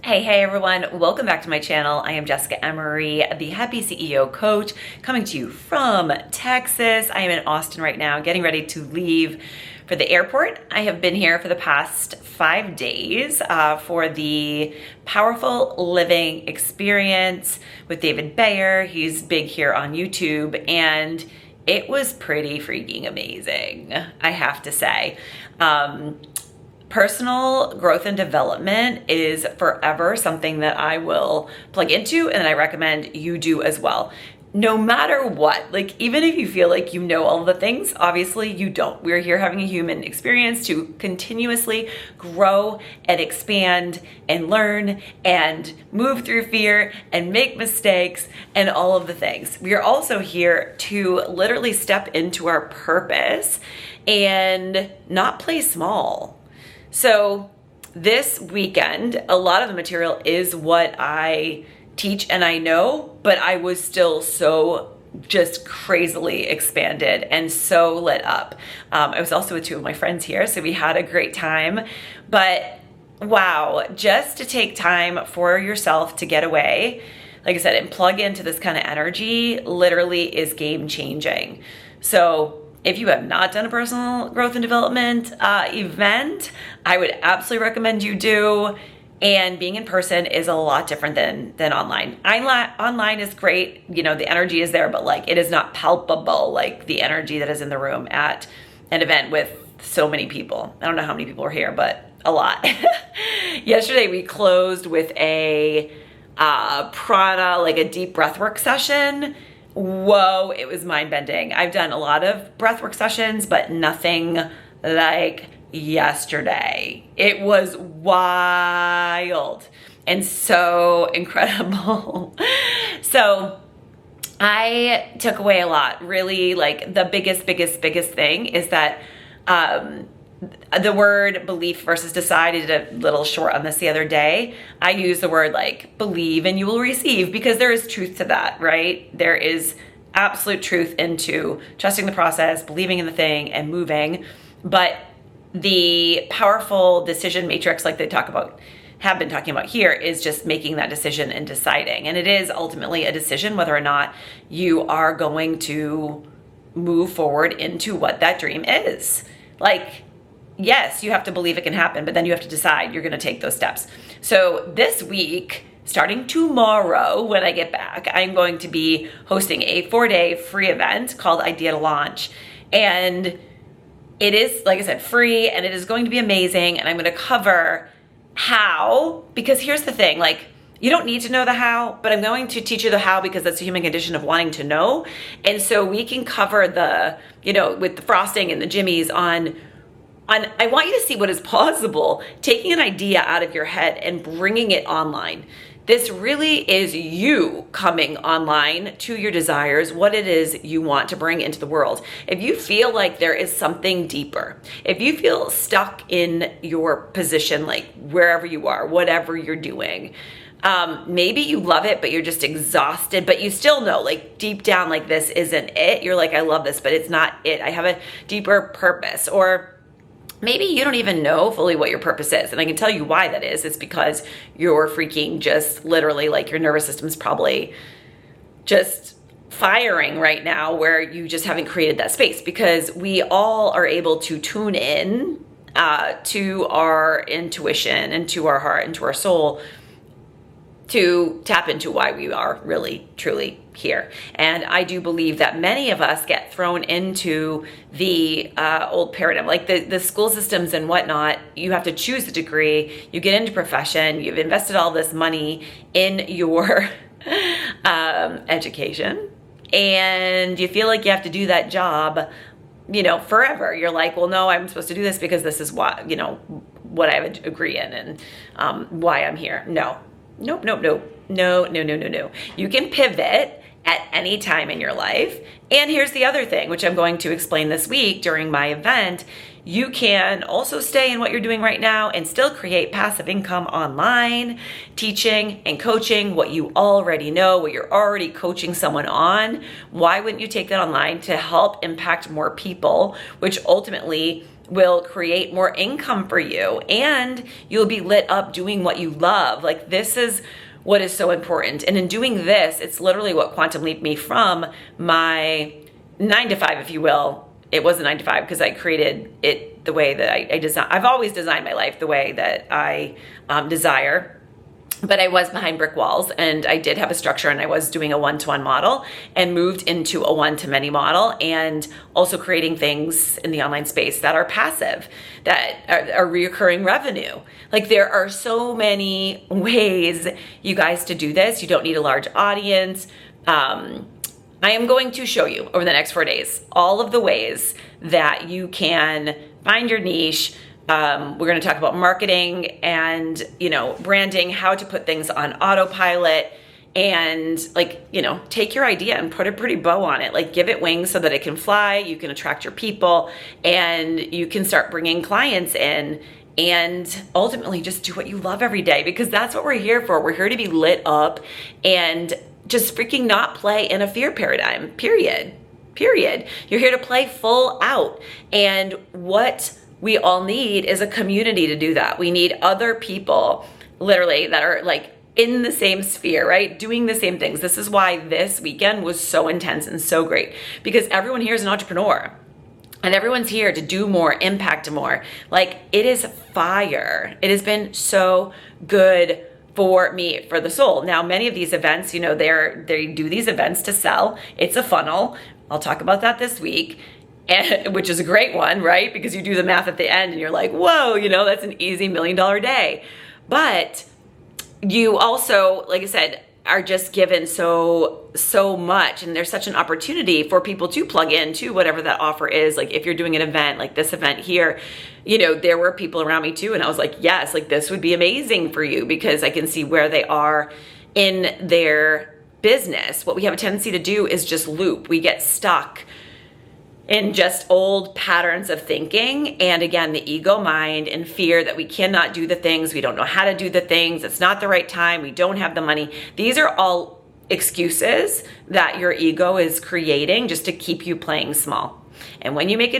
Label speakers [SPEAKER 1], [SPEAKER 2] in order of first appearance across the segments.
[SPEAKER 1] Hey everyone, welcome back to my channel. I am Jessica Emery, the Happy CEO Coach, coming to you from Texas. I am in Austin right now, getting ready to leave for the airport. I have been here for the past 5 days for the Powerful Living Experience with David Bayer. He's big here on YouTube, and it was pretty freaking amazing, I have to say. Personal growth and development is forever something that I will plug into, and I recommend you do as well. No matter what, like even if you feel like you know all the things, obviously you don't. We're here having a human experience to continuously grow and expand and learn and move through fear and make mistakes and all of the things. We are also here to literally step into our purpose and not play small. So this weekend, a lot of the material is what I teach and I know, but I was still so just crazily expanded and so lit up. I was also with 2 of my friends here, so we had a great time. But wow, just to take time for yourself to get away, like I said, and plug into this kind of energy literally is game changing. So if you have not done a personal growth and development event, I would absolutely recommend you do. And being in person is a lot different than online. Online is great, you know, the energy is there, but like it is not palpable like the energy that is in the room at an event with so many people. I don't know how many people were here, but a lot. Yesterday we closed with a prana, like a deep breathwork session. Whoa, it was mind-bending. I've done a lot of breathwork sessions, but nothing like yesterday. It was wild and so incredible. So I took away a lot. Really, like the biggest thing is that the word belief versus decide. I did a little short on this the other day. I use the word like believe and you will receive, because there is truth to that, right? There is absolute truth into trusting the process, believing in the thing and moving. But the powerful decision matrix, like they have been talking about here, is just making that decision and deciding. And it is ultimately a decision whether or not you are going to move forward into what that dream is. Like, yes, you have to believe it can happen, but then you have to decide you're going to take those steps. So this week, starting tomorrow when I get back, I'm going to be hosting a 4-day free event called Idea to Launch. And it is, like I said, free, and it is going to be amazing. And I'm going to cover how, because here's the thing, like, you don't need to know the how, but I'm going to teach you the how because that's a human condition of wanting to know. And so we can cover the, you know, with the frosting and the jimmies on I want you to see what is possible, taking an idea out of your head and bringing it online. This really is you coming online to your desires, what it is you want to bring into the world. If you feel like there is something deeper, if you feel stuck in your position, like wherever you are, whatever you're doing, maybe you love it, but you're just exhausted, but you still know, like deep down, like this isn't it. You're like, I love this, but it's not it. I have a deeper purpose. Or maybe you don't even know fully what your purpose is. And I can tell you why that is. It's because you're freaking just literally, like, your nervous system's probably just firing right now, where you just haven't created that space, because we all are able to tune in to our intuition and to our heart and to our soul to tap into why we are really, truly here. And I do believe that many of us get thrown into the old paradigm, like the school systems and whatnot. You have to choose a degree, you get into profession, you've invested all this money in your education, and you feel like you have to do that job, you know, forever. You're like, well, no, I'm supposed to do this because this is what, you know, what I have a degree in and why I'm here. No. Nope. No. You can pivot at any time in your life. And here's the other thing, which I'm going to explain this week during my event. You can also stay in what you're doing right now and still create passive income online, teaching and coaching what you already know, what you're already coaching someone on. Why wouldn't you take that online to help impact more people, which ultimately will create more income for you, and you'll be lit up doing what you love. Like, this is what is so important. And in doing this, it's literally what quantum leaped me from my 9 to 5, if you will. It was a 9 to 5 because I created it the way that I design. I've always designed my life the way that I desire. But I was behind brick walls, and I did have a structure, and I was doing a one-to-one model and moved into a one-to-many model, and also creating things in the online space that are passive, that are reoccurring revenue. Like, there are so many ways, you guys, to do this. You don't need a large audience. I am going to show you over the next 4 days all of the ways that you can find your niche. We're going to talk about marketing and, branding, how to put things on autopilot, and take your idea and put a pretty bow on it. Like, give it wings so that it can fly. You can attract your people, and you can start bringing clients in, and ultimately just do what you love every day, because that's what we're here for. We're here to be lit up and just freaking not play in a fear paradigm, period. You're here to play full out. And what we all need is a community to do that. We need other people, literally, that are like in the same sphere, right? Doing the same things. This is why this weekend was so intense and so great, because everyone here is an entrepreneur. And everyone's here to do more, impact more. Like, it is fire. It has been so good for me, for the soul. Now, many of these events, they do these events to sell. It's a funnel. I'll talk about that this week. Which is a great one, right? Because you do the math at the end and you're like, whoa, that's an easy $1 million day. But you also, like I said, are just given so much, and there's such an opportunity for people to plug into whatever that offer is. Like, if you're doing an event like this event here, there were people around me too, and I was like, yes, like, this would be amazing for you, because I can see where they are in their business. What we have a tendency to do is just loop. We get stuck in just old patterns of thinking, and again, the ego mind and fear that we cannot do the things, we don't know how to do the things, it's not the right time, we don't have the money. These are all excuses that your ego is creating just to keep you playing small. And when you make a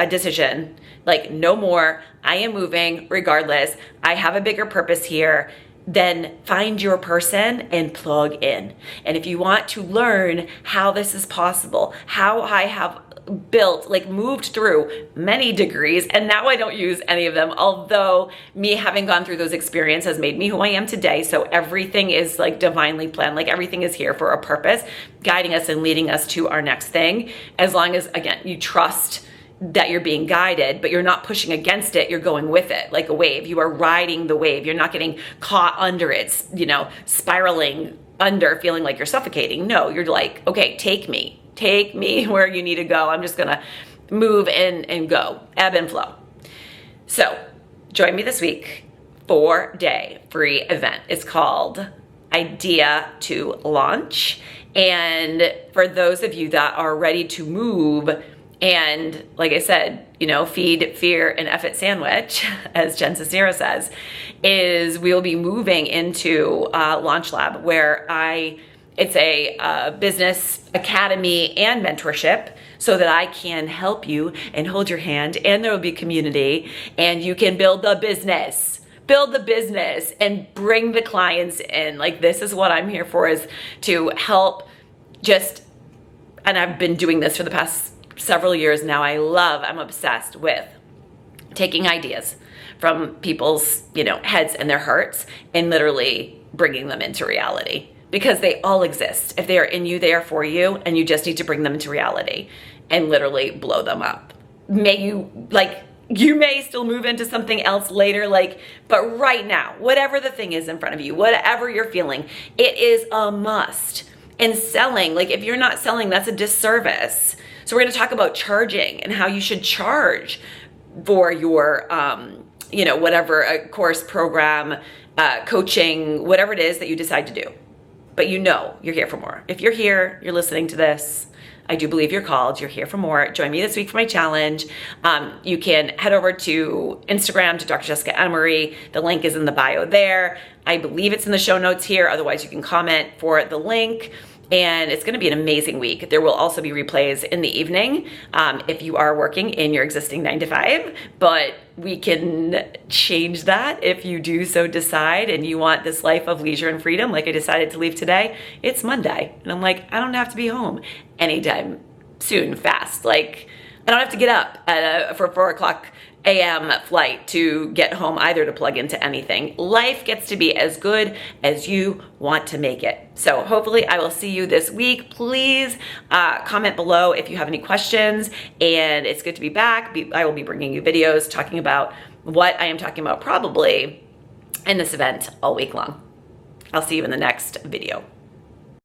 [SPEAKER 1] decision, like, no more, I am moving regardless, I have a bigger purpose here, then find your person and plug in. And if you want to learn how this is possible, how I have moved through many degrees, and now I don't use any of them, although me having gone through those experiences has made me who I am today. So everything is like divinely planned. Like, everything is here for a purpose, guiding us and leading us to our next thing. As long as, again, you trust that you're being guided, but you're not pushing against it, you're going with it like a wave. You are riding the wave. You're not getting caught under it, spiraling under, feeling like you're suffocating. No, you're like, okay, take me where you need to go. I'm just gonna move in and go, ebb and flow. So join me this week, 4-day free event. It's called Idea to Launch. And for those of you that are ready to move, and like I said, feed, fear, and effort sandwich, as Jen Cicero says, is we'll be moving into Launch Lab, where it's a business academy and mentorship, so that I can help you and hold your hand, and there will be community, and you can build the business and bring the clients in. Like, this is what I'm here for, is to help and I've been doing this for the past several years now. I'm obsessed with taking ideas from people's, heads and their hearts, and literally bringing them into reality, because they all exist. If they are in you, they are for you, and you just need to bring them into reality and literally blow them up. You may still move into something else later, but right now, whatever the thing is in front of you, whatever you're feeling, it is a must. And selling, if you're not selling, that's a disservice. So we're going to talk about charging and how you should charge for your, whatever, a course, program, coaching, whatever it is that you decide to do. But you're here for more. If you're here, you're listening to this, I do believe you're called. You're here for more. Join me this week for my challenge. You can head over to Instagram to Dr. Jessica Emery. The link is in the bio there. I believe it's in the show notes here. Otherwise, you can comment for the link. and it's going to be an amazing week. There will also be replays in the evening if you are working in your existing 9 to 5, but we can change that if you do so decide and you want this life of leisure and freedom like I decided to leave today. It's Monday, and I'm like, I don't have to be home anytime soon, fast. Like, I don't have to get up for 4 o'clock a.m. flight to get home either to plug into anything. Life gets to be as good as you want to make it. So hopefully I will see you this week. Please comment below if you have any questions, and it's good to be back. I will be bringing you videos talking about what I am talking about probably in this event all week long. I'll see you in the next video.